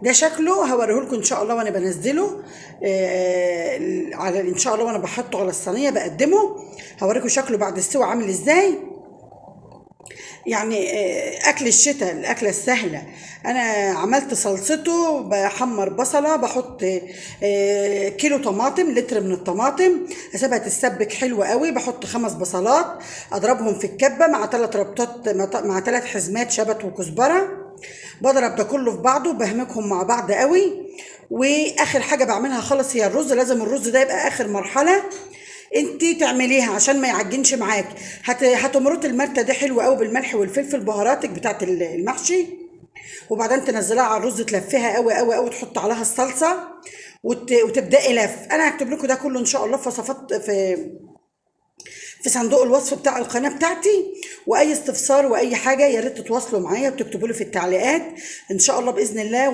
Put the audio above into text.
ده شكله هوريهولكم ان شاء الله وانا بنزله على ان شاء الله وانا بحطه على الصينيه بقدمه. هوريكم شكله بعد السوا عامل ازاي. يعني اكل الشتاء، الاكله السهله. انا عملت صلصته، بحمر بصله، بحط كيلو طماطم، لتر من الطماطم، اسيبها تتسبك حلوه قوي. بحط 5 بصلات اضربهم في الكبه مع 3 ربطات، مع 3 حزمات شبت وكزبره. بضرب ده كله في بعضه، بهمكهم مع بعض قوي. واخر حاجه بعملها خالص هي الرز. لازم الرز ده يبقى اخر مرحله انتي تعمليها عشان ما يعجنش معاكي. هتمرطي المرته دي حلوه قوي بالملح والفلفل، بهاراتك بتاعت المحشي. وبعدين تنزليها على الرز، تلفيها قوي قوي قوي، تحط عليها الصلصه وتبداي لف. انا هكتب لكم ده كله ان شاء الله في وصفات في صندوق الوصف بتاع القناه بتاعتي. واي استفسار واي حاجه يا ريت تتواصلوا معايا وتكتبوا لي في التعليقات ان شاء الله باذن الله.